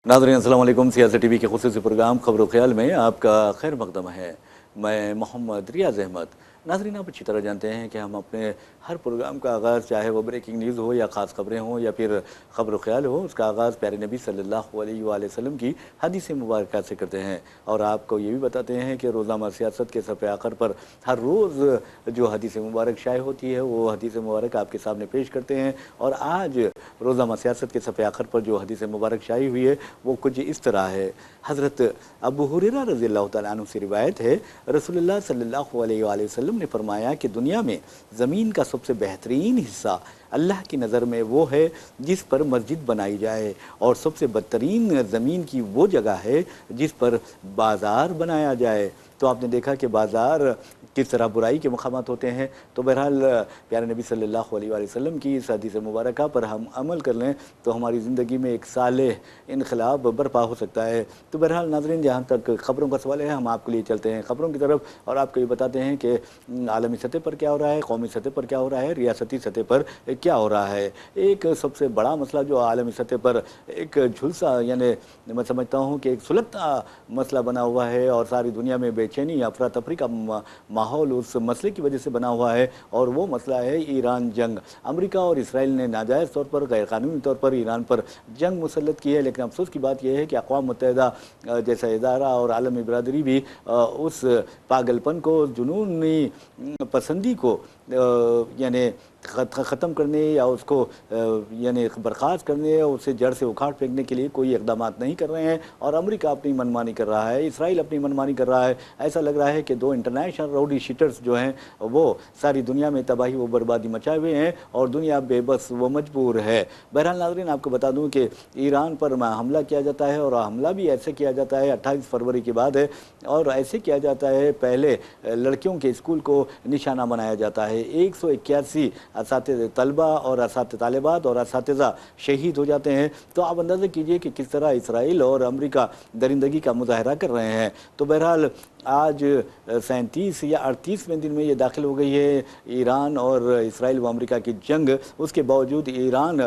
नाज़रीन अस्सलाम वालेकुम। सियासत टीवी के खुसूसी प्रोग्राम खबर ख्याल में आपका खैर मकदम है। मैं मोहम्मद रियाज अहमद। नाज़रीन, आप अच्छी तरह जानते हैं कि हम अपने हर प्रोग्राम का आगाज़, चाहे वो ब्रेकिंग न्यूज़ हो या ख़ास खबरें हों या फिर खबर ख्याल हो, उसका आगाज़ प्यारे नबी सल्लल्लाहु अलैहि वसल्लम की हदीस मुबारक से करते हैं। और आपको ये भी बताते हैं कि रोज़ाना सियासत के सफ़े आखिर पर हर रोज़ जो हदीस मुबारक शाये होती है वो हदीस मुबारक आपके सामने पेश करते हैं। और आज रोज़ाना सियासत के सफ़े आखिर पर जो हदीस मुबारक शाये हुई है वो कुछ इस तरह है। हज़रत अबू हुरैरा रज़ियल्लाहु तआला अन्हु से रिवायत है, रसूलुल्लाह सल्लल्लाहु अलैहि वसल्लम ने फरमाया कि दुनिया में ज़मीन का सबसे बेहतरीन हिस्सा अल्लाह की नज़र में वो है जिस पर मस्जिद बनाई जाए, और सबसे बदतरीन ज़मीन की वो जगह है जिस पर बाज़ार बनाया जाए। तो आपने देखा कि बाज़ार किस तरह बुराई के मकामात होते हैं। तो बहरहाल प्यारे नबी सल्लल्लाहु अलैहि वसल्लम की इस हदीस मुबारक पर हम अमल कर लें तो हमारी ज़िंदगी में एक सालेह इनकलाब बर्पा हो सकता है। तो बहरहाल नाज़रीन, जहाँ तक ख़बरों का सवाल है, हम आपके लिए चलते हैं ख़बरों की तरफ और आपको ये बताते हैं कि आलमी सतह पर क्या हो रहा है, कौमी सतह पर क्या हो रहा है, रियासती सतह पर क्या हो रहा है। एक सबसे बड़ा मसला जो आलमी सतह पर एक झुलसा, यानी मैं समझता हूँ कि एक सुलगता मसला बना हुआ है और सारी दुनिया में बेचैनी, अफरा तफरी का माहौल उस मसले की वजह से बना हुआ है, और वो मसला है ईरान जंग। अमेरिका और इसराइल ने नाजायज़ तौर पर, गैरकानूनी तौर पर ईरान पर जंग मुसल्लत की है। लेकिन अफसोस की बात यह है कि अक़वाम मुत्तहिदा जैसा इदारा और आलमी बिरादरी भी उस पागलपन को, जुनूनी पसंदी को यानी ख़त्म करने या उसको यानी बर्खास्त करने या उसे जड़ से उखाड़ फेंकने के लिए कोई इक़दाम नहीं कर रहे हैं। और अमेरिका अपनी मनमानी कर रहा है, इसराइल अपनी मनमानी कर रहा है। ऐसा लग रहा है कि दो इंटरनेशनल राउडी शीटर्स जो हैं वो सारी दुनिया में तबाही व बर्बादी मचाए हुए हैं और दुनिया बेबस व मजबूर है। बहरहाल नाज़रीन, आपको बता दूं कि ईरान पर हमला किया जाता है, और हमला भी ऐसे किया जाता है 28 फरवरी के बाद है, और ऐसे किया जाता है पहले लड़कियों के स्कूल को निशाना बनाया जाता है। 181 असातिज़ा तलबा और असातिज़ा तालिबात और असातिज़ा शहीद हो जाते हैं। तो आप अंदाज़ा कीजिए कि किस तरह इसराइल और अमेरिका दरिंदगी का मुज़ाहरा कर रहे हैं। तो बहरहाल आज 37 या 38वें दिन में ये दाखिल हो गई है ईरान और इसराइल व अमेरिका की जंग। उसके बावजूद ईरान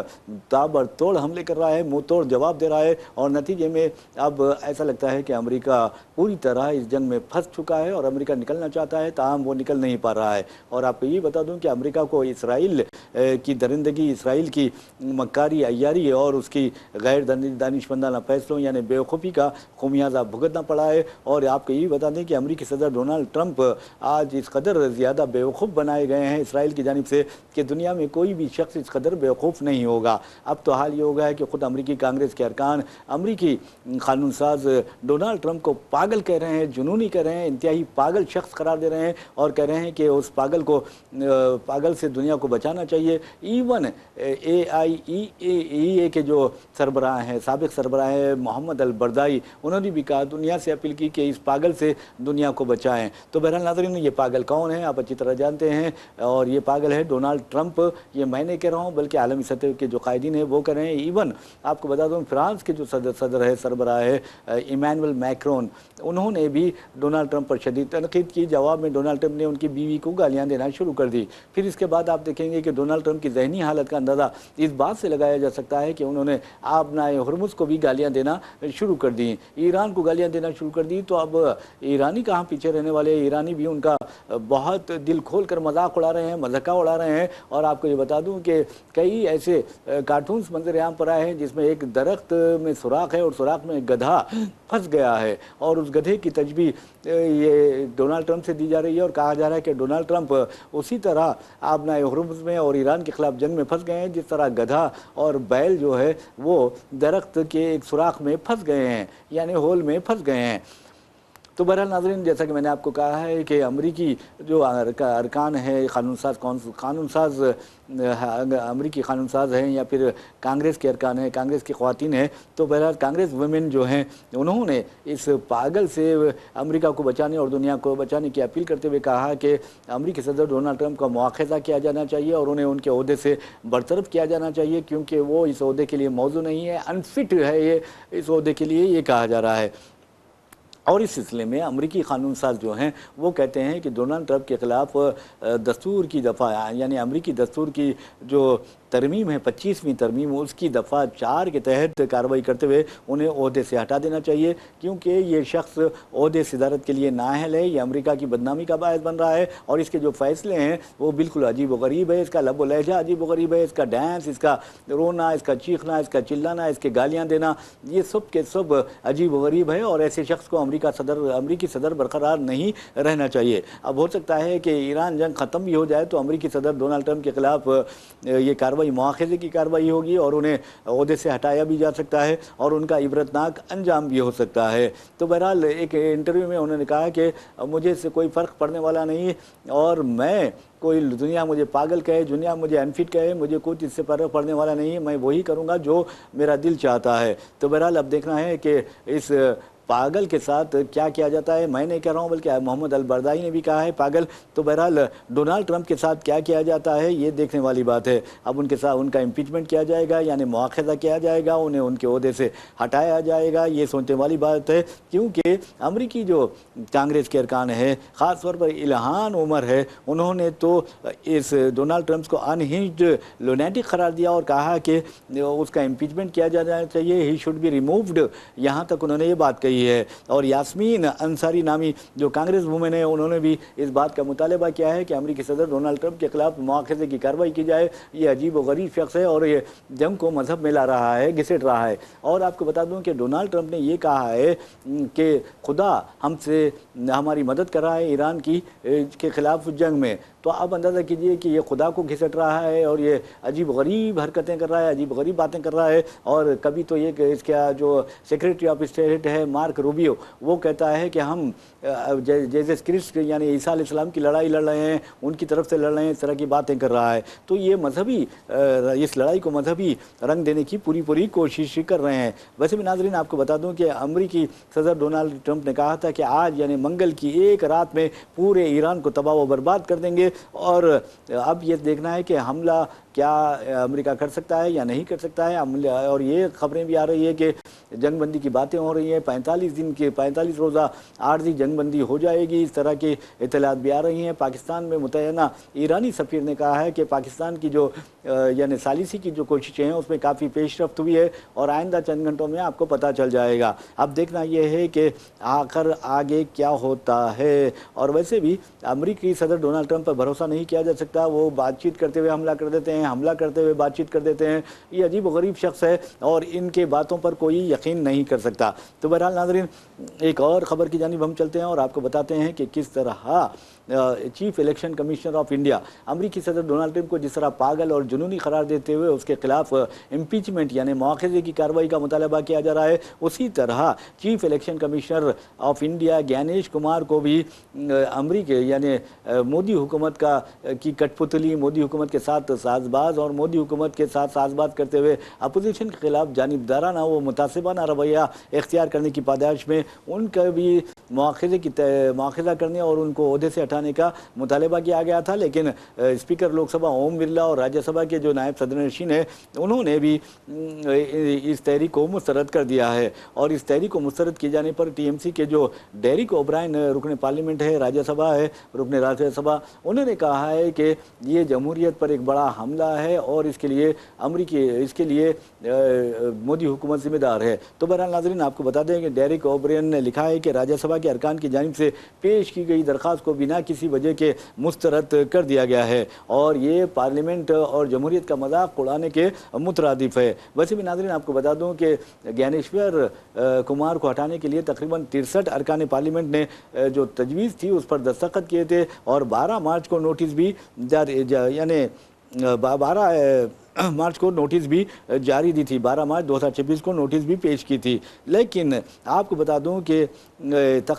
ताबड़तोड़ हमले कर रहा है, मुँह तोड़ जवाब दे रहा है, और नतीजे में अब ऐसा लगता है कि अमेरिका पूरी तरह इस जंग में फंस चुका है और अमेरिका निकलना चाहता है, ताहम वो निकल नहीं पा रहा है। और आपको ये बता दूं कि अमेरिका को इसराइल की दरिंदगी, इसराइल की मक्कारी, अय्यारी और उसकी गैर दानिशमंदाना फैसलों यानी बेवकूफ़ी का खुमियाजा भुगतना पड़ा है। और आपको ये बता दें कि अमेरिकी सदर डोनाल्ड ट्रंप आज इस कदर ज़्यादा बेवकूफ़ बनाए गए हैं इसराइल की जानिब से कि दुनिया में कोई भी शख्स इस कदर बेवकूफ़ नहीं होगा। अब तो हाल ये हो गया है कि ख़ुद अमेरिकी कांग्रेस के अरकान अमेरिकी कानून साज डोनाल्ड ट्रंप को पागल कह रहे हैं, जुनूनी कह रहे हैं, इंतहाई पागल शख्स करार दे रहे हैं, और कह रहे हैं कि उस पागल से दुनिया को बचाना चाहिए। इवन AIEA के जो सरबराह हैं, साबिक सरबराह हैं मोहम्मद अल बरदाई, उन्होंने भी कहा, दुनिया से अपील की कि इस पागल से दुनिया को बचाएं। तो बहरहाल नाज़रीन, ये पागल कौन है आप अच्छी तरह जानते हैं, और ये पागल है डोनाल्ड ट्रंप। ये मैं नहीं कह रहा हूँ बल्कि आलमी सतह के जो कायदीन हैं वो कह रहे हैं। इवन आपको बता दूँ फ्रांस के जो सदर है, सरबराह है इमैनुअल मैक्रोन, उन्होंने भी डोनाल्ड ट्रंप पर शदीद तनकीद की। जवाब में डोनाल्ड ट्रंप ने उनकी बीवी को गालियाँ देना शुरू कर दी। फिर इसके बाद आप देखेंगे कि डोनाल्ड ट्रंप की ज़हनी हालत का अंदाज़ा इस बात से लगाया जा सकता है कि उन्होंने आबनाए हुर्मुज़ को भी गालियाँ देना शुरू कर दी, ईरान को गालियाँ देना शुरू कर दी। तो अब ईरानी कहाँ पीछे रहने वाले, ईरानी भी उनका बहुत दिल खोल कर मजाक उड़ा रहे हैं, मजाका उड़ा रहे हैं। और आपको ये बता दूं कि कई ऐसे कार्टून्स मंजर आम पर आए हैं जिसमें एक दरख्त में सुराख है और सुराख में गधा फंस गया है, और उस गधे की तजबीह ये डोनाल्ड ट्रंप से दी जा रही है, और कहा जा रहा है कि डोनाल्ड ट्रंप उसी तरह आबनाए हुर्मुज़ में और ईरान के खिलाफ जंग में फंस गए हैं जिस तरह गधा और बैल जो है वो दरख्त के एक सुराख में फंस गए हैं, यानी होल में फंस गए हैं। तो बहरहाल नाज़रीन, जैसा कि मैंने आपको कहा है कि अमरीकी जो अरकान है, कानून साज अमरीकी कानून साज हैं या फिर कांग्रेस के अरकान हैं, कांग्रेस की ख़वातीन हैं, तो बहरहाल कांग्रेस वुमेन जो हैं उन्होंने इस पागल से अमेरिका को बचाने और दुनिया को बचाने की अपील करते हुए कहा कि अमरीकी सदर डोनाल्ड ट्रंप का मुआख़ज़ा किया जाना चाहिए और उन्हें उनके ओहदे से बरतरफ किया जाना चाहिए, क्योंकि वो इस ओहदे के लिए मौजू नहीं है, अनफिट है ये इस ओहदे के लिए, ये कहा जा रहा है। اور اس سلسلے میں امریکی قانون ساز جو ہیں وہ کہتے ہیں کہ ڈونلڈ ٹرمپ کے خلاف دستور کی دفعہ یعنی امریکی دستور کی جو ترمیم ہے 25ویں ترمیم اس کی دفعہ 4 کے تحت کارروائی کرتے ہوئے انہیں عہدے سے ہٹا دینا چاہیے، کیونکہ یہ شخص عہدے صدارت کے لیے نااہل ہے، یہ امریکہ کی بدنامی کا باعث بن رہا ہے اور اس کے جو فیصلے ہیں وہ بالکل عجیب و غریب ہے، اس کا لب و لہجہ عجیب و غریب ہے، اس کا ڈانس، اس کا رونا، اس کا چیخنا، اس کا چلانا، اس کے گالیاں دینا، یہ سب کے سب عجیب و غریب ہے اور ایسے شخص کو امریکی صدر برقرار نہیں رہنا چاہیے۔ اب ہو سکتا ہے کہ ایران جنگ ختم بھی ہو جائے تو امریکی صدر ڈونلڈ ٹرمپ کے خلاف یہ کارروائی مواخذے کی کارروائی ہوگی اور انہیں عہدے سے ہٹایا بھی جا سکتا ہے اور ان کا عبرتناک انجام بھی ہو سکتا ہے۔ تو بہرحال ایک انٹرویو میں انہوں نے کہا کہ مجھے اس سے کوئی فرق پڑنے والا نہیں اور میں کوئی دنیا مجھے پاگل کہے، دنیا مجھے انفٹ کہے، مجھے کچھ اس سے فرق پڑنے والا نہیں ہے، میں وہی کروں گا جو میرا دل چاہتا ہے۔ تو بہرحال اب دیکھنا ہے کہ اس پاگل کے ساتھ کیا کیا جاتا ہے، میں نہیں کہہ رہا ہوں بلکہ محمد البردائی نے بھی کہا ہے پاگل، تو بہرحال ڈونلڈ ٹرمپ کے ساتھ کیا کیا جاتا ہے یہ دیکھنے والی بات ہے۔ اب ان کے ساتھ ان کا امپیچمنٹ کیا جائے گا یعنی مواخذہ کیا جائے گا، انہیں ان کے عہدے سے ہٹایا جائے گا، یہ سوچنے والی بات ہے، کیونکہ امریکی جو کانگریس کے ارکان ہے خاص طور پر الہان عمر ہے، انہوں نے تو اس ڈونلڈ ٹرمپ کو انہنجڈ لونیٹک قرار دیا اور کہا کہ اس کا امپیچمنٹ کیا جانا چاہیے، ہی شوڈ بی ریمووڈ، یہاں تک انہوں نے یہ بات کہی ہے۔ اور یاسمین انصاری نامی جو کانگریس وومن ہے انہوں نے بھی اس بات کا مطالبہ کیا ہے کہ امریکی صدر ڈونلڈ ٹرمپ کے خلاف مواخذے کی کارروائی کی جائے، یہ عجیب و غریب شخص ہے اور یہ جنگ کو مذہب میں لا رہا ہے، گھسیٹ رہا ہے۔ اور آپ کو بتا دوں کہ ڈونلڈ ٹرمپ نے یہ کہا ہے کہ خدا ہماری مدد کر رہا ہے ایران کے خلاف جنگ میں، تو آپ اندازہ کیجئے کہ یہ خدا کو گھسٹ رہا ہے اور یہ عجیب غریب حرکتیں کر رہا ہے، عجیب غریب باتیں کر رہا ہے۔ اور کبھی تو یہ کہ اس کا جو سیکریٹری آف اسٹیٹ ہے مارک روبیو وہ کہتا ہے کہ ہم جیسس کرسٹ یعنی عیسیٰ علیہ السلام کی لڑائی لڑ رہے ہیں، ان کی طرف سے لڑ رہے ہیں، اس طرح کی باتیں کر رہا ہے، تو یہ اس لڑائی کو مذہبی رنگ دینے کی پوری کوشش کر رہے ہیں۔ ویسے بھی ناظرین آپ کو بتا دوں کہ امریکی صدر ڈونلڈ ٹرمپ نے کہا تھا کہ آج یعنی منگل کی ایک رات میں پورے ایران کو تباہ و برباد کر دیں گے، اور اب یہ دیکھنا ہے کہ حملہ کیا امریکہ کر سکتا ہے یا نہیں کر سکتا ہے۔ اور یہ خبریں بھی آ رہی ہے کہ جنگ بندی کی باتیں ہو رہی ہیں، 45 روزہ عارضی جنگ بندی ہو جائے گی، اس طرح کی اطلاعات بھی آ رہی ہیں۔ پاکستان میں متعینہ ایرانی سفیر نے کہا ہے کہ پاکستان کی جو یعنی ثالثی کی جو کوششیں ہیں اس میں کافی پیش رفت ہوئی ہے اور آئندہ چند گھنٹوں میں آپ کو پتہ چل جائے گا۔ اب دیکھنا یہ ہے کہ آخر آگے کیا ہوتا ہے۔ اور ویسے بھی امریکی صدر ڈونلڈ ٹرمپ پر بھروسہ نہیں کیا جا سکتا، وہ بات چیت کرتے ہوئے حملہ کر دیتے ہیں، حملہ کرتے ہوئے بات چیت کر دیتے ہیں، یہ عجیب و غریب شخص ہے اور ان کے باتوں پر کوئی یقین نہیں کر سکتا۔ تو بہرحال ناظرین ایک اور خبر کی جانب ہم چلتے ہیں اور آپ کو بتاتے ہیں کہ کس طرح chief election commissioner of India امریکی صدر ڈونلڈ ٹرمپ کو جس طرح پاگل اور جنونی قرار دیتے ہوئے اس کے خلاف امپیچمنٹ یعنی مواخذے کی کارروائی کا مطالبہ کیا جا رہا ہے، اسی طرح chief election commissioner of India Gyanesh Kumar کو بھی امریکی یعنی مودی حکومت کی کٹ پتلی، مودی حکومت کے ساتھ ساز باز اور مودی حکومت کے ساتھ ساز باز کرتے ہوئے اپوزیشن کے خلاف جانبدارانہ و متعصبانہ رویہ اختیار کرنے کی پاداش میں ان کا بھی مواخذہ کرنے اور ان کو عہدے سے ہٹانے کا مطالبہ کیا گیا تھا، لیکن اسپیکر لوک سبھا اوم برلا اور راجیہ سبھا کے جو نائب صدر نشین ہیں انہوں نے بھی اس تحریک کو مسترد کر دیا ہے۔ اور اس تحریک کو مسترد کیے جانے پر ٹی ایم سی کے جو ڈیرک اوبرائن رکن پارلیمنٹ ہے، راجیہ سبھا ہے، رکن راجیہ سبھا، انہوں نے کہا ہے کہ یہ جمہوریت پر ایک بڑا حملہ ہے اور اس کے لیے مودی حکومت ذمہ دار ہے۔ تو بہرحال ناظرین آپ کو بتا دیں کہ ڈیرک اوبرائن نے لکھا ہے کہ راجیہ سبھا کے ارکان کی جانب سے پیش کی گئی درخواست کو بنا کسی وجہ کے مسترد کر دیا گیا ہے اور یہ پارلیمنٹ اور جمہوریت کا مذاق اڑانے کے مترادف ہے۔ ویسے بھی ناظرین آپ کو بتا دوں کہ گیانیشور کمار کو ہٹانے کے لیے تقریباً 63 ارکان پارلیمنٹ نے جو تجویز تھی اس پر دستخط کیے تھے اور 12 مارچ کو نوٹس بھی یعنی 12 مارچ کو نوٹس بھی جاری دی تھی، 12 مارچ 2026 کو نوٹس بھی پیش کی تھی، لیکن آپ کو بتا دوں کہ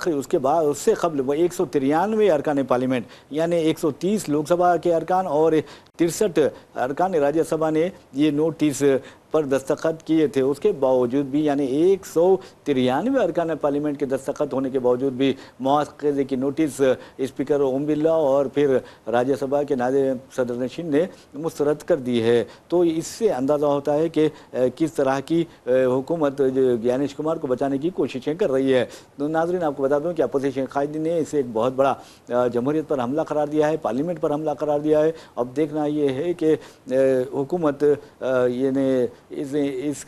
اس کے بعد اس سے قبل وہ 193 ارکان پارلیمنٹ یعنی 130 لوک سبھا کے ارکان اور 63 ارکان راجیہ سبھا نے یہ نوٹس پر دستخط کیے تھے، اس کے باوجود بھی یعنی 193 ارکان پارلیمنٹ کے دستخط ہونے کے باوجود بھی مواخذے کی نوٹس اسپیکر اوم برلا اور پھر راجیہ سبھا کے نائب صدر نشین نے مسترد کر دی ہے۔ تو اس سے اندازہ ہوتا ہے کہ کس طرح کی حکومت گیانیش کمار کو بچانے کی کوششیں کر رہی ہے۔ تو ناظرین آپ کو بتا دوں کہ اپوزیشن قائدین نے اسے ایک بہت بڑا جمہوریت پر حملہ قرار دیا ہے، پارلیمنٹ پر حملہ قرار دیا ہے۔ اب دیکھنا یہ ہے کہ حکومت یعنی اس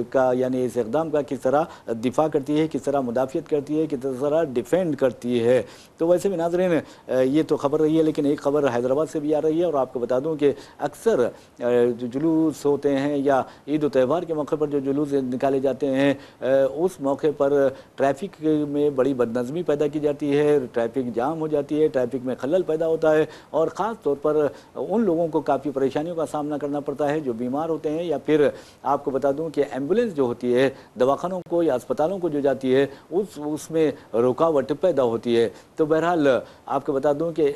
کا یعنی اس اقدام کا کس طرح دفاع کرتی ہے، کس طرح مدافعت کرتی ہے، کس طرح ڈیفینڈ کرتی ہے۔ تو ویسے بھی ناظرین یہ تو خبر رہی ہے، لیکن ایک خبر حیدرآباد سے بھی آ رہی ہے اور آپ کو بتا دوں کہ اکثر جو جلوس ہوتے ہیں یا عید و تہوار کے موقع پر جو جلوس نکالے جاتے ہیں اس موقع پر ٹریفک میں بڑی بدنظمی پیدا کی جاتی ہے، ٹریفک جام ہو جاتی ہے، ٹریفک میں خلل پیدا ہوتا ہے اور خاص طور پر ان لوگوں کو کافی پریشانیوں کا سامنا کرنا پڑتا ہے جو بیمار ہوتے ہیں، یا پھر آپ کو بتا دوں کہ ایمبولینس جو ہوتی ہے دواخانوں کو یا اسپتالوں کو جو جاتی ہے اس میں رکاوٹ پیدا ہوتی ہے۔ تو بہرحال آپ کو بتا دوں کہ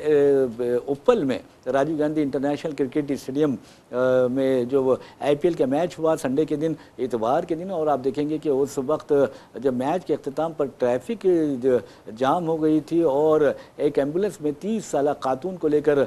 اپل میں Rajiv Gandhi international cricket stadium میں جو آئی پی ایل کا میچ ہوا سنڈے کے دن، اتوار کے دن، اور آپ دیکھیں گے کہ اس وقت جب میچ کے اختتام پر ٹریفک جام ہو گئی تھی اور ایک ایمبولینس میں 30 سالہ خاتون کو لے کر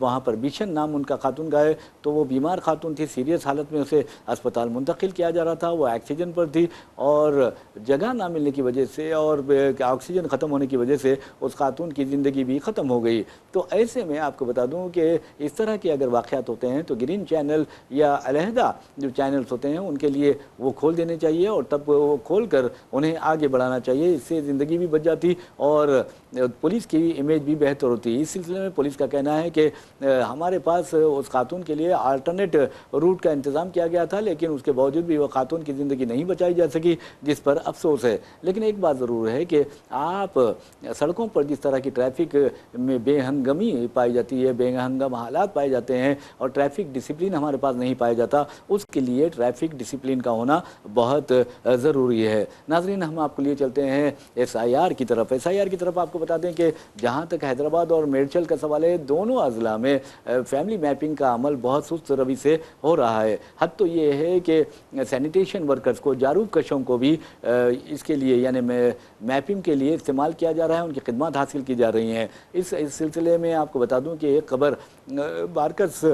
وہاں پر بیشن نام ان کا خاتون گئے، تو وہ بیمار خاتون تھی، سیریس حالت میں اسے اسپتال منتقل کیا جا رہا تھا، وہ آکسیجن پر تھی اور جگہ نہ ملنے کی وجہ سے اور آکسیجن ختم ہونے کی وجہ سے اس خاتون کی زندگی بھی ختم ہو گئی۔ تو ایسے میں آپ کو بتا دوں کہ اس طرح کے اگر واقعات ہوتے ہیں تو گرین چینل یا علیحدہ جو چینلز ہوتے ہیں ان کے لیے وہ کھول دینے چاہیے اور تب وہ کھول کر انہیں آگے بڑھانا چاہیے، اس سے زندگی بھی بچ جاتی اور پولیس کی امیج بھی بہتر ہوتی۔ اس سلسلے میں پولیس کا کہنا ہے کہ ہمارے پاس اس خاتون کے لیے آلٹرنیٹ روٹ کا انتظام کیا گیا تھا، لیکن اس کے باوجود بھی وہ خاتون کی زندگی نہیں بچائی جا سکی، جس پر افسوس ہے۔ لیکن ایک بات ضرور ہے کہ آپ سڑکوں پر جس طرح کی ٹریفک میں بے ہنگمی پائی جاتی ہے، بے ہنگم حالات پائے جاتے ہیں اور ٹریفک ڈسپلن ہمارے پاس نہیں پایا جاتا، اس کے لیے ٹریفک ڈسپلن کا ہونا بہت ضروری ہے۔ ناظرین ہم آپ کو لیے چلتے ہیں ایس آئی آر کی طرف۔ ایس آئی آر کی طرف آپ کو بتا دیں کہ جہاں تک حیدرآباد اور میڈچل کا سوال ہے، دونوں اضلاع میں فیملی میپنگ کا عمل بہت سست روی سے ہو رہا ہے۔ حد تو یہ ہے کہ سینیٹیشن ورکرز کو، جارو کشوں کو بھی اس کے لیے یعنی میپنگ کے لیے استعمال کیا جا رہا ہے، ان کی خدمات حاصل کی جا رہی ہیں۔ اس سلسلے میں آپ کو بتا دوں کہ ایک خبر بارکس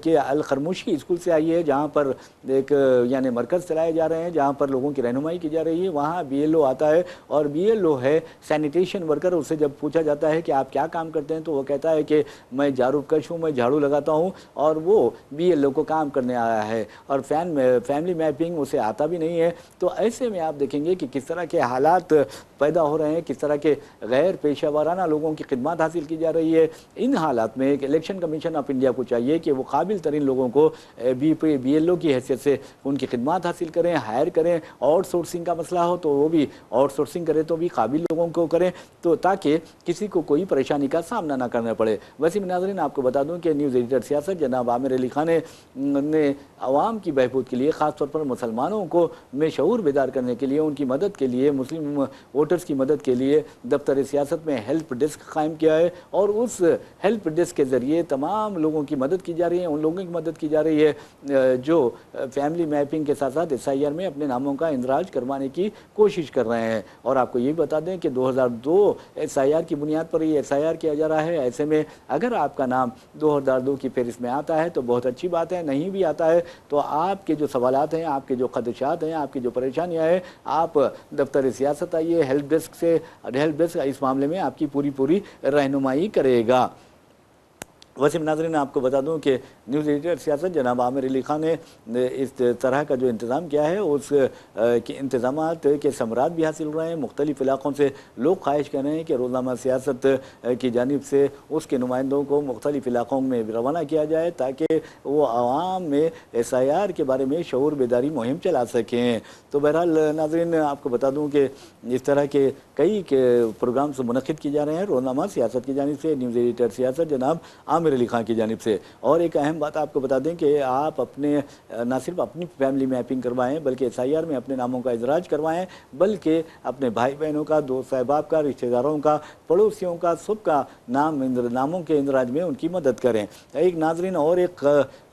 کے الخرموشی اسکول سے آئی ہے، جہاں پر ایک یعنی مرکز چلائے جا رہے ہیں جہاں پر لوگوں کی رہنمائی کی جا رہی ہے۔ وہاں بی ایل او آتا ہے اور بی ایل او ہے سینیٹیشن ورکر، اس سے جب پوچھا جاتا ہے کہ آپ کیا کام کرتے ہیں تو وہ کہتا ہے کہ میں جارو کش ہوں، میں جھاڑو لگاتا ہوں، اور وہ بی ایل او کو کام کرنے آیا ہے اور فیملی میپنگ اسے آتا بھی نہیں ہے۔ تو ایسے میں آپ دیکھیں گے کہ کس طرح کے حالات پیدا ہو رہے ہیں، کس طرح کے غیر پیشہ ورانہ لوگوں کی خدمات حاصل کی جا رہی ہے۔ ان حالات میں ایک الیکشن کمیشن آف انڈیا کو چاہیے کہ وہ قابل ترین لوگوں کو بی ایل او کی حیثیت سے ان کی خدمات حاصل کریں، ہائر کریں۔ آؤٹ سورسنگ کا مسئلہ ہو تو وہ بھی آؤٹ سورسنگ کرے تو بھی قابل لوگوں کو کریں، تو تاکہ کسی کو کوئی پریشانی کا سامنا نہ کرنا پڑے۔ ویسے بھی ناظرین آپ کو بتا دوں کہ نیوز ایڈیٹر سیاست جناب عامر علی خان نے عوام کی بہبود کے لیے، خاص طور پر مسلمانوں کو میں شعور بیدار کرنے کے لیے، ان کی مدد کے لیے، مسلم ووٹرز کی مدد کے لیے دفتر سیاست میں ہیلپ ڈیسک قائم کیا ہے اور اس ہیلپ ڈیسک کے ذریعے تمام لوگوں کی مدد کی جا رہی ہے، ان لوگوں کی مدد کی جا رہی ہے جو فیملی میپنگ کے ساتھ ساتھ ایس آئی آر میں اپنے ناموں کا اندراج کروانے کی کوشش کر رہے ہیں۔ اور آپ کو یہ بتا دیں کہ 2002 ایس آئی آر کی بنیاد پر یہ ایس آئی آر کیا جا رہا ہے۔ ایسے میں اگر آپ کا نام 2002 کی فہرست میں آتا ہے تو بہت اچھی بات ہے، نہیں بھی آتا ہے تو آپ کے جو سوالات ہیں، آپ کے جو خدشات ہیں، آپ کی جو پریشانیاں ہیں، آپ دفتر سیاست آئیے، ہیلپ ڈیسک سے، ہیلپ ڈیسک اس معاملے میں آپ کی پوری رہنمائی کرے گا۔ ویسے ناظرین آپ کو بتا دوں کہ نیوز ایڈیٹر سیاست جناب عامر علی خان نے اس طرح کا جو انتظام کیا ہے اس کے انتظامات کے ثمرات بھی حاصل ہو رہے ہیں۔ مختلف علاقوں سے لوگ خواہش کر رہے ہیں کہ روزنامہ سیاست کی جانب سے اس کے نمائندوں کو مختلف علاقوں میں روانہ کیا جائے تاکہ وہ عوام میں ایس آئی آر کے بارے میں شعور بیداری مہم چلا سکیں۔ تو بہرحال ناظرین آپ کو بتا دوں کہ اس طرح کے کئی پروگرامز منعقد کیے جا رہے ہیں روزنامہ سیاست کی جانب سے۔ نیوز ایڈیٹر سیاست جناب عامر आमिर अली खां की जानिब से। और एक अहम बात आपको बता दें कि आप अपने न सिर्फ अपनी फैमिली मैपिंग करवाएं बल्कि SIR में अपने नामों का इजराज करवाएं, बल्कि अपने भाई बहनों का, दोस्त अहबाब का, रिश्तेदारों का, पड़ोसियों का, सबका नामों के इंदराज में उनकी मदद करें। एक नाजरीन और एक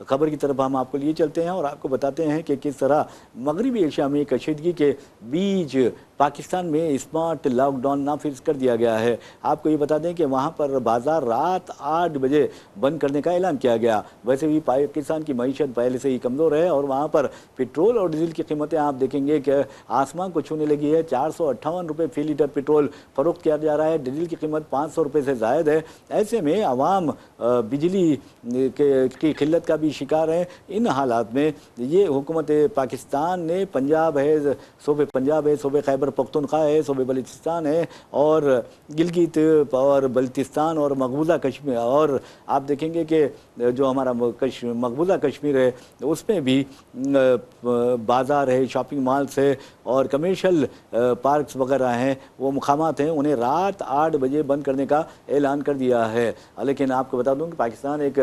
खबर की तरफ हम आपको लिए चलते हैं और आपको बताते हैं कि किस तरह मगरबी एशिया में कशीदगी के बीच पाकिस्तान में स्मार्ट लॉकडाउन नाफिज कर दिया गया है। आपको ये बता दें कि वहाँ पर बाजार रात 8 बजे बंद करने का ऐलान किया गया। वैसे भी पाकिस्तान की मईशत पहले से ही कमज़ोर है और वहाँ पर पेट्रोल और डीजल की कीमतें आप देखेंगे कि आसमान को छूने लगी है। 458 रुपये फी लीटर पेट्रोल फरोख्त किया जा रहा है, डीजल की कीमत 500 रुपये से ज़ायद है। ऐसे में आवाम बिजली की किल्लत का भी शिकार है। इन हालात में ये हुकूमत पाकिस्तान ने पंजाब है, सूबे खैबर पख्तूनख्वा है, सूबे बलूचिस्तान है और गिलगित और बल्तिस्तान और मकबूजा कश्मीर, और आप देखेंगे कि जो हमारा मकबूजा कश्मीर है उसमें भी बाज़ार है, शॉपिंग मॉल्स है और कमर्शियल पार्क्स वगैरह हैं, वो मुकामात हैं, उन्हें रात 8 बजे बंद करने का ऐलान कर दिया है। लेकिन आपको बता दूं कि पाकिस्तान एक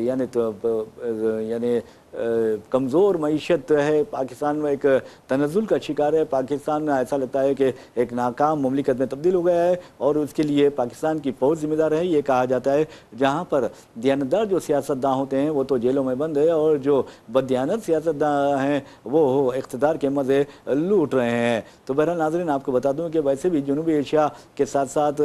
यानी कमज़ोर मईशत है, पाकिस्तान में एक तनज़ुल का शिकार है। पाकिस्तान ऐसा लगता है कि एक नाकाम मुमलिकत में तब्दील हो गया है और उसके लिए पाकिस्तान की फ़ौज जिम्मेदार है। ये कहा जाता है जहाँ पर दियानतदार जो सियासतदान होते हैं वो तो जेलों में बंद है और जो बददियानत सियासतदान हैं वो इक़्तिदार के मज़े लूट रहे हैं। तो बहरहाल नाज़रीन आपको बता दूँ कि वैसे भी जनूबी एशिया के साथ साथ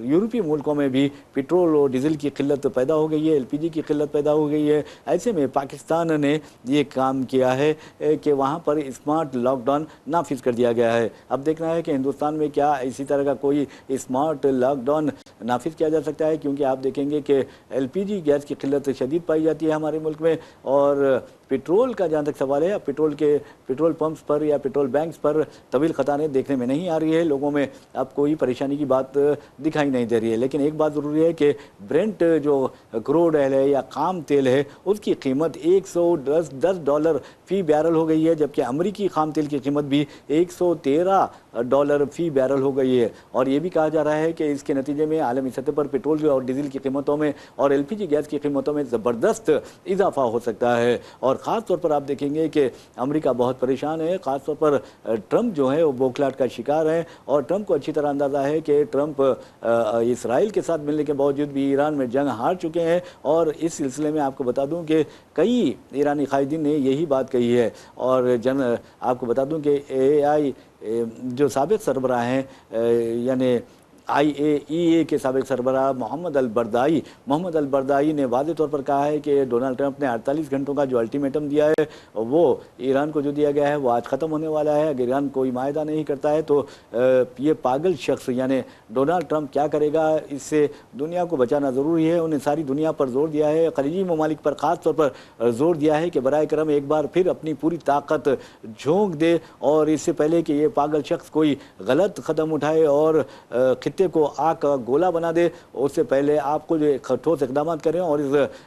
यूरोपीय मुल्कों में भी पेट्रोल और डीजल की किल्लत पैदा हो गई है, LPG की किल्लत पैदा हो गई है। ऐसे में पाकिस्तान ने ये काम किया है कि वहाँ पर स्मार्ट लॉकडाउन नाफिज कर दिया गया है। अब देखना है कि हिंदुस्तान में क्या इसी तरह का कोई स्मार्ट लॉकडाउन नाफिज किया जा सकता है, क्योंकि आप देखेंगे कि LPG गैस की किल्लत शदीद पाई जाती है हमारे मुल्क में। और पेट्रोल का जहाँ तक सवाल है, पेट्रोल पंप्स पर या पेट्रोल बैंक्स पर तवील कतारें देखने में नहीं आ रही है, लोगों में अब कोई परेशानी की बात दिखाई नहीं दे रही है। लेकिन एक बात ज़रूरी है कि ब्रेंट जो क्रूड ऑयल है या खाम तेल है उसकी कीमत $110 फ़ी बैरल हो गई है, जबकि अमरीकी खाम तेल की कीमत भी $113 फ़ी बैरल हो गई है। और ये भी कहा जा रहा है कि इसके नतीजे में आलमी सतह पर पेट्रोल और डीजल की कीमतों में और LPG गैस की कीमतों में ज़बरदस्त इजाफा हो सकता है। और ख़ास तौर पर आप देखेंगे कि अमेरिका बहुत परेशान है, ख़ास तौर पर ट्रंप जो है वो बौखलाहट का शिकार है और ट्रंप को अच्छी तरह अंदाज़ा है कि ट्रंप इसराइल के साथ मिलने के बावजूद भी ईरान में जंग हार चुके हैं। और इस सिलसिले में आपको बता दूं कि कई ईरानी कायदीन ने यही बात कही है। और आपको बता दूं कि AI जो साबिक़ सरबराह हैं यानी IAEA के साबिक़ सरबराह मोहम्मद अल बरदाई ने वाज़े तौर पर कहा है कि डोनाल्ड ट्रंप ने 48 घंटों का जो अल्टीमेटम दिया है वो ईरान को जो दिया गया है वो आज ख़त्म होने वाला है। अगर ईरान कोई मायदा नहीं करता है तो ये पागल शख्स यानी डोनाल्ड ट्रंप क्या करेगा, इससे दुनिया को बचाना ज़रूरी है। उन्हें सारी दुनिया पर जोर दिया है, खलीजी ममालिक पर ख़ास तौर पर जोर दिया है कि बराए करम एक बार फिर अपनी पूरी ताकत झोंक दे और इससे पहले कि ये पागल शख्स कोई गलत कदम उठाए और को आग का गोला बना दे, उससे पहले आपको जो ठोस इकदाम करें और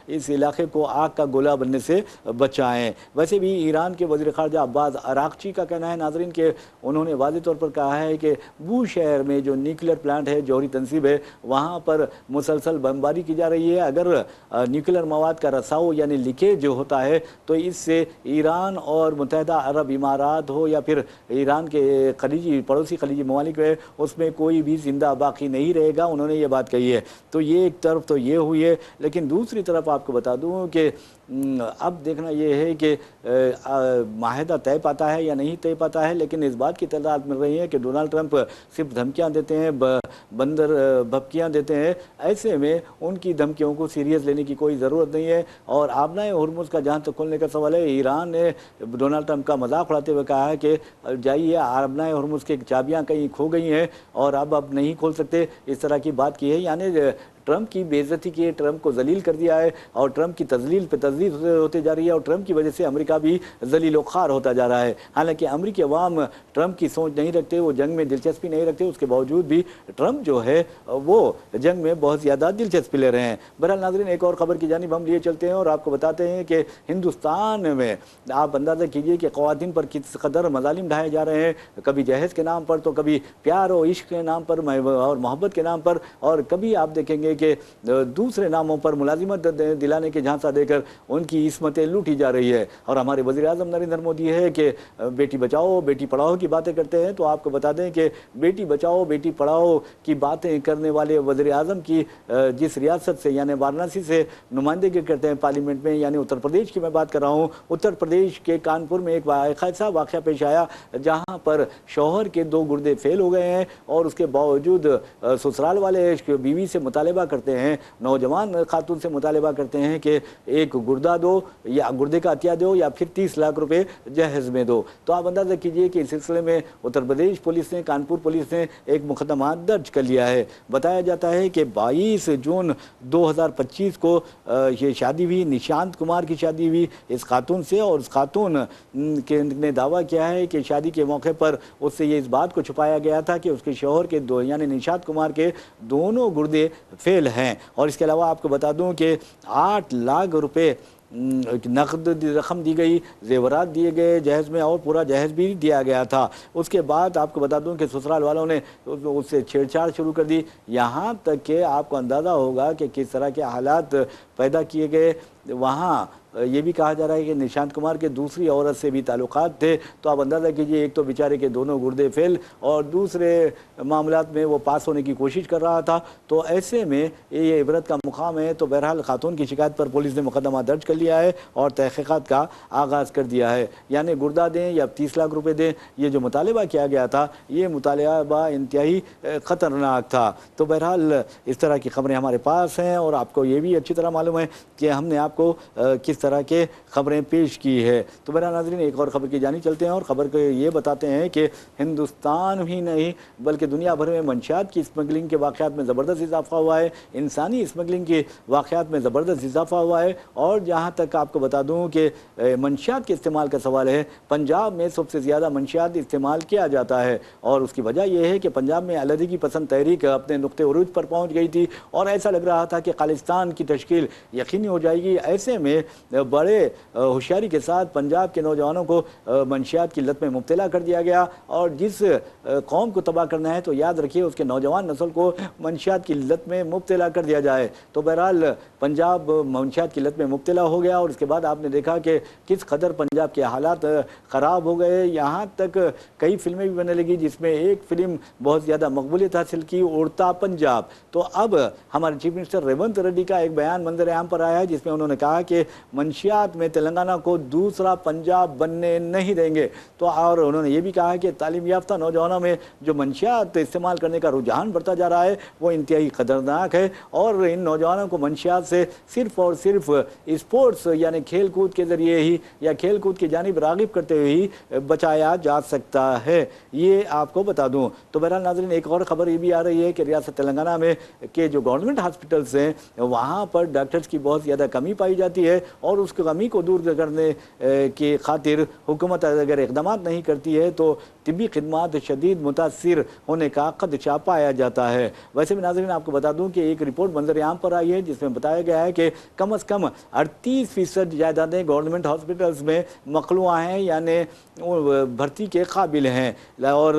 इस इलाके को आग का गोला बनने से बचाएं। वैसे भी ईरान के वज़ीर ख़ारजा अब्बास अराग़ची का कहना है नाज़रीन के उन्होंने वाज़े तौर पर कहा है कि बू शहर में जो न्यूक्लियर प्लांट है, जौहरी तंसीब है, वहाँ पर मुसलसल बमबारी की जा रही है। अगर न्यूक्लियर मवाद का रसाव यानी लीकेज जो होता है तो इससे ईरान और मुत्तहिदा अरब इमारात हो या फिर ईरान के पड़ोसी खलीजी ममालिक है उसमें कोई भी जिंदा बाकी नहीं रहेगा। उन्होंने ये बात कही है। तो ये एक तरफ तो ये हुई है, लेकिन दूसरी तरफ आपको बता दूं कि अब देखना ये है कि माहिदा तय पाता है या नहीं तय पाता है, लेकिन इस बात की इत्तलात मिल रही है कि डोनाल्ड ट्रंप सिर्फ धमकियां देते हैं, बंदर भपकियां देते हैं। ऐसे में उनकी धमकियों को सीरियस लेने की कोई ज़रूरत नहीं है। और आबनाए हुर्मुज़ का जहाँ तक खोलने का सवाल है, ईरान ने डोनाल्ड ट्रंप का मजाक उड़ाते हुए कहा है कि जाइए आबनाए हुर्मुज़ की चाबियाँ कहीं खो गई हैं और अब नहीं खोल सकते, इस तरह की बात की है। यानी ट्रंप की बेइज्जती की है, ट्रंप को जलील कर दिया है और ट्रंप की तजलील पे तजलील होते जा रही है और ट्रंप की वजह से अमेरिका भी जलील व खार होता जा रहा है। हालांकि अमेरिकी अवाम ट्रंप की सोच नहीं रखते, वो जंग में दिलचस्पी नहीं रखते, उसके बावजूद भी ट्रंप जो है वो जंग में बहुत ज़्यादा दिलचस्पी ले रहे हैं। बहरहाल नाज़रीन एक और ख़बर की जानिब हम लिए चलते हैं और आपको बताते हैं कि हिंदुस्तान में आप अंदाज़ा कीजिए कि ख़वातीन पर किस कदर मज़ालिम ढाए जा रहे हैं, कभी जहेज़ के नाम पर तो कभी प्यार और इश्क के नाम पर और मोहब्बत के नाम पर, और कभी आप देखेंगे कि दूसरे नामों पर मुलाजिमत दिलाने के झांसा देकर उनकी इसमतें लूटी जा रही है। और हमारे वज़ीर-ए-आज़म नरेंद्र मोदी है कि बेटी बचाओ बेटी पढ़ाओ की बातें करते हैं, तो आपको बता दें कि बेटी बचाओ बेटी पढ़ाओ की बातें करने वाले वज़ीर-ए-आज़म की जिस रियासत से यानी वाराणसी से नुमाइंदगी करते हैं पार्लियामेंट में, यानी उत्तर प्रदेश की मैं बात कर रहा हूँ। उत्तर प्रदेश के कानपुर में एक ऐसा वाक़या पेश आया जहाँ पर शौहर के 2 गुर्दे फेल हो गए हैं और उसके बावजूद ससुराल वाले बीवी से मुतालबा करते हैं, नौजवान खातून से मुतालबा करते हैं कि एक गुर्दा दो या गुर्दे का अतिया दो या फिर 30 लाख रुपए जहेज़ में दो। तो आप अंदाज़ा कीजिए कि इस सिलसिले में उत्तर प्रदेश पुलिस ने, कानपुर पुलिस ने एक मुकदमा दर्ज कर लिया है। बताया जाता है कि 22 जून 2025 को ये शादी हुई, निशांत कुमार की शादी हुई इस खातून से, और उस खातून ने दावा किया है कि शादी के मौके पर उससे ये इस बात को छुपाया गया था कि उसके शौहर के दो यानी निशांत कुमार के दोनों गुर्दे फेल हैं। और इसके अलावा आपको बता दूं कि 8 लाख रुपए नकद रकम दी गई, जेवरात दिए गए जहेज़ में और पूरा जहेज़ भी दिया गया था। उसके बाद आपको बता दूं कि ससुराल वालों ने उससे छेड़छाड़ शुरू कर दी, यहाँ तक कि आपको अंदाज़ा होगा कि किस तरह के हालात पैदा किए गए। वहाँ ये भी कहा जा रहा है कि निशांत कुमार के दूसरी औरत से भी ताल्लुकात थे। तो आप अंदाज़ा कीजिए, एक तो बेचारे के दोनों गुर्दे फेल और दूसरे मामलात में वो पास होने की कोशिश कर रहा था। तो ऐसे में ये इबरत का मुकाम है। तो बहरहाल खातून की शिकायत पर पुलिस ने मुकदमा दर्ज कर लिया है और तहक़ीक़ात का आगाज़ कर दिया है। यानी गुर्दा दें या 30 लाख रुपये दें, ये जो मुतालबा किया गया था ये मुतालबा इंतहाई ख़तरनाक था। तो बहरहाल इस तरह की ख़बरें हमारे पास हैं और आपको ये भी अच्छी तरह मालूम है कि हमने आपको किस तरह के खबरें पेश की है। तो मेरा नाज़रीन एक और ख़बर की जानी चलते हैं और ख़बर को ये बताते हैं कि हिंदुस्तान ही नहीं बल्कि दुनिया भर में मंशियात की स्मगलिंग के वाक़यात में ज़बरदस्त इजाफा हुआ है, इंसानी स्मगलिंग के वाक़यात में ज़बरदस्त इजाफा हुआ है। और जहाँ तक आपको बता दूँ कि मंशियात के इस्तेमाल का सवाल है, पंजाब में सबसे ज़्यादा मंशियात इस्तेमाल किया जाता है और उसकी वजह यह है कि पंजाब में अलहदगी पसंद तहरीक अपने नुक्ते उरूज पर पहुँच गई थी और ऐसा लग रहा था कि खालिस्तान की तश्कील यकीनी हो जाएगी। ऐसे में बड़े होशियारी के साथ पंजाब के नौजवानों को मंशियात की लत में मुब्तला कर दिया गया। और जिस कौम को तबाह करना है तो याद रखिए उसके नौजवान नस्ल को मंशियात की लत में मुब्तला कर दिया जाए। तो बहरहाल पंजाब मंशियात की लत में मुब्तला हो गया और उसके बाद आपने देखा कि किस कदर पंजाब के हालात ख़राब हो गए। यहाँ तक कई फिल्में भी बनने लगी जिसमें एक फ़िल्म बहुत ज़्यादा मकबूलियत हासिल की, उड़ता पंजाब। तो अब हमारे चीफ मिनिस्टर रेवंत रेड्डी का एक बयान मंजर आम पर आया है जिसमें उन्होंने कहा कि मंशियात में तेलंगाना को दूसरा पंजाब बनने नहीं देंगे। तो और उन्होंने ये भी कहा है कि तालीम याफ्ता नौजवानों में जो मंशियात इस्तेमाल करने का रुझान बढ़ता जा रहा है वो इंतहाई खतरनाक है और इन नौजवानों को मंशियात से सिर्फ और सिर्फ स्पोर्ट्स यानी खेल कूद के ज़रिए ही या खेल कूद की जानिब राग़िब करते हुए ही बचाया जा सकता है, ये आपको बता दूँ। तो बहरहाल नाज़रीन एक और ख़बर ये भी आ रही है कि रियासत तेलंगाना में के जो गवर्नमेंट हॉस्पिटल्स हैं वहाँ पर डॉक्टर्स की बहुत ज़्यादा कमी पाई जाती है और उस कमी को दूर करने की खातिर हुकूमत अगर इक़दाम नहीं करती है तो तिब्बी खिदमात शदीद मुतासिर होने का खदशा पाया जाता है। वैसे भी नाज़रीन आपको बता दूं कि एक रिपोर्ट मंजर आम पर आई है जिसमें बताया गया है कि कम अज़ कम 38% जायदादें गवर्नमेंट हॉस्पिटल्स में मखलूआ हैं यानी भर्ती के काबिल हैं और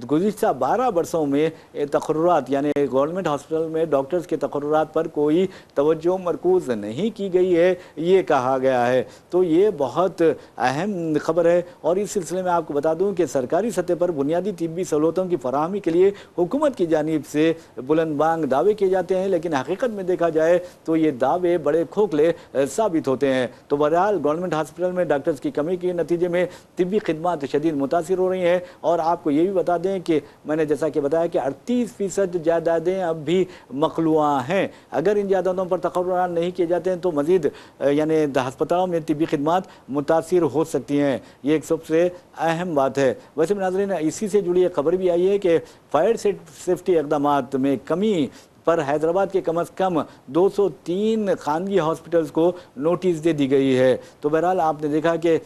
गुज़िश्ता 12 बरसों में तक़र्रुरात यानी गवर्नमेंट हॉस्पिटल में डॉक्टर्स के तक़र्रुरात पर कोई तवज्जो मरकूज़ नहीं की गई है, ये कहा गया है। तो ये बहुत अहम खबर है और इस सिलसिले में आपको बता दूं कि सरकारी सतह पर बुनियादी तिब्बी सहूलतों की फराहमी के लिए हुकूमत की जानिब से बुलंद बांग दावे किए जाते हैं, लेकिन हकीकत में देखा जाए तो ये दावे बड़े खोखले साबित होते हैं। तो बहरहाल गवर्नमेंट हॉस्पिटल में डॉक्टर्स की कमी के नतीजे में तिब्बी खिदमात शदीद मुतासिर हो रही हैं। और आपको ये भी बता दें कि मैंने जैसा कि बताया कि 38% जायदादें अब भी मखलूआ हैं। अगर इन जायदादों पर तक़र्रुरात नहीं किए जाते हैं तो मज़ीद यानी अस्पतालों में तिब्बी खिदमात मुतासिर हो सकती हैं, ये एक सबसे अहम बात है। वैसे भी नाज़रीन इसी से जुड़ी एक खबर भी आई है कि फायर सेफ्टी इक़दामात में कमी पर हैदराबाद के कम अज़ कम 203 खानगी हॉस्पिटल्स को नोटिस दे दी गई है। तो बहरहाल आपने देखा कि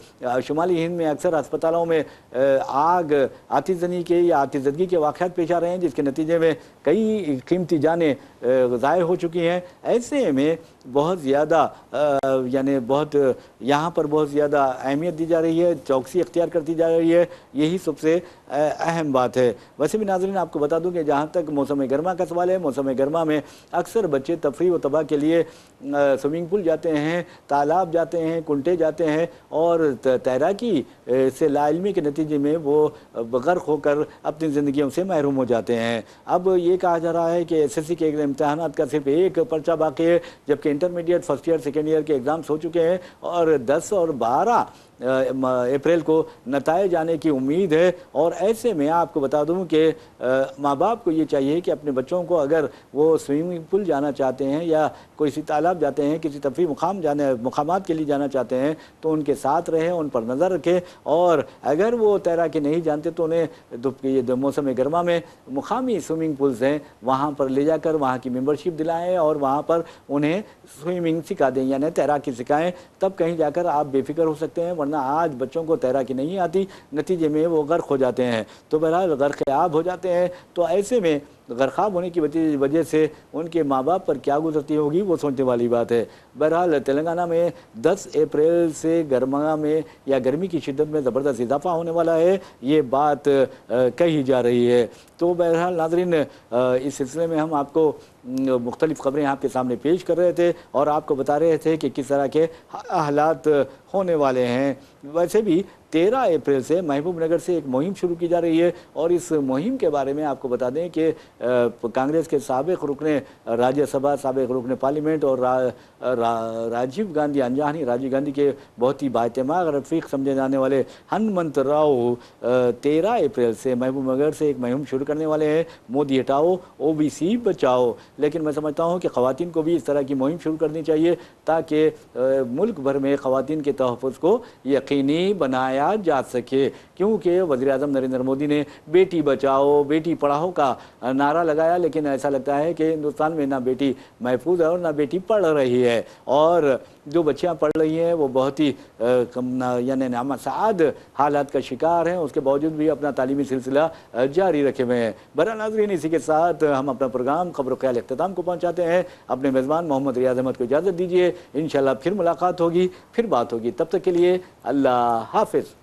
शुमाली हिंद में अक्सर अस्पतालों में आग आतिशज़नी के या आतिशज़दगी के वाक़यात पेश आ रहे हैं जिसके नतीजे में कई कीमती जानें ज़ाय हो चुकी हैं। ऐसे में بہت زیادہ یعنی بہت یہاں پر بہت زیادہ اہمیت دی جا رہی ہے، چوکسی اختیار کرتی جا رہی ہے، یہی سب سے اہم بات ہے۔ ویسے بھی ناظرین آپ کو بتا دوں کہ جہاں تک موسم گرما کا سوال ہے، موسم گرما میں اکثر بچے تفریح و تباہ کے لیے سوئمنگ پول جاتے ہیں، تالاب جاتے ہیں، کنٹے جاتے ہیں، اور تیراکی سے لا علمی کے نتیجے میں وہ غرق ہو کر اپنی زندگیوں سے محروم ہو جاتے ہیں۔ اب یہ کہا جا رہا ہے کہ ایس ایس سی کے امتحانات کا صرف ایک پرچہ باقی ہے، جبکہ intermediate first year second year کے ایگزامز ہو چکے ہیں، اور 10 اور 12 اپریل کو نتائج آنے کی امید ہے۔ اور ایسے میں آپ کو بتا دوں کہ ماں باپ کو یہ چاہیے کہ اپنے بچوں کو اگر وہ سوئمنگ پول جانا چاہتے ہیں یا کسی تالاب جاتے ہیں، کسی تفریح مقامات کے لیے جانا چاہتے ہیں، تو ان کے ساتھ رہیں، ان پر نظر رکھیں، اور اگر وہ تیراکی نہیں جانتے تو انہیں موسم گرما میں مقامی سوئمنگ پولز ہیں وہاں پر لے جا کر وہاں کی ممبرشپ دلائیں اور وہاں پر انہیں سوئمنگ سکھا دیں، یعنی تیراکی سکھائیں، تب کہیں جا کر آپ بے فکر ہو سکتے ہیں۔ ورنہ آج بچوں کو تیراکی نہیں آتی، نتیجے میں وہ غرق ہو جاتے ہیں، تو بہرحال غرق آب ہو جاتے ہیں۔ تو ایسے میں غرقاب ہونے کی وجہ سے ان کے ماں باپ پر کیا گزرتی ہوگی وہ سوچنے والی بات ہے۔ بہرحال تلنگانہ میں 10 اپریل سے گرما میں یا گرمی کی شدت میں زبردست اضافہ ہونے والا ہے، یہ بات کہی جا رہی ہے۔ تو بہرحال ناظرین، اس سلسلے میں ہم آپ کو مختلف خبریں آپ کے سامنے پیش کر رہے تھے اور آپ کو بتا رہے تھے کہ کس طرح کے حالات ہونے والے ہیں۔ ویسے بھی 13 اپریل سے محبوب نگر سے ایک مہم شروع کی جا رہی ہے، اور اس مہم کے بارے میں آپ کو بتا دیں کہ کانگریس کے سابق رکن راجیہ سبھا، سابق رکن پارلیمنٹ اور راجیو گاندھی، انجانی راجیو گاندھی کے بہت ہی بااعتماد رفیق سمجھے جانے والے ہنمنت راؤ 13 اپریل سے محبوب نگر سے ایک مہم شروع کرنے والے ہیں، مودی ہٹاؤ او بی سی بچاؤ۔ لیکن میں سمجھتا ہوں کہ خواتین کو بھی اس طرح کی مہم شروع کرنی چاہیے تاکہ ملک بھر میں خواتین کے تحفظ کو یقینی بنایا جا سکے، کیونکہ وزیر اعظم نریندر مودی نے بیٹی بچاؤ بیٹی پڑھاؤ کا نعرہ لگایا، لیکن ایسا لگتا ہے کہ ہندوستان میں نہ بیٹی محفوظ ہے اور نہ بیٹی پڑھ رہی ہے، اور جو بچیاں پڑھ رہی ہیں وہ بہت ہی یعنی نامساعد حالات کا شکار ہیں، اس کے باوجود بھی اپنا تعلیمی سلسلہ جاری رکھے ہوئے ہیں۔ برحال ناظرین، اسی کے ساتھ ہم اپنا پروگرام خبر و خیال اختتام کو پہنچاتے ہیں۔ اپنے میزبان محمد ریاض احمد کو اجازت دیجیے، انشاءاللہ پھر ملاقات ہوگی، پھر بات ہوگی، تب تک کے لیے اللہ حافظ۔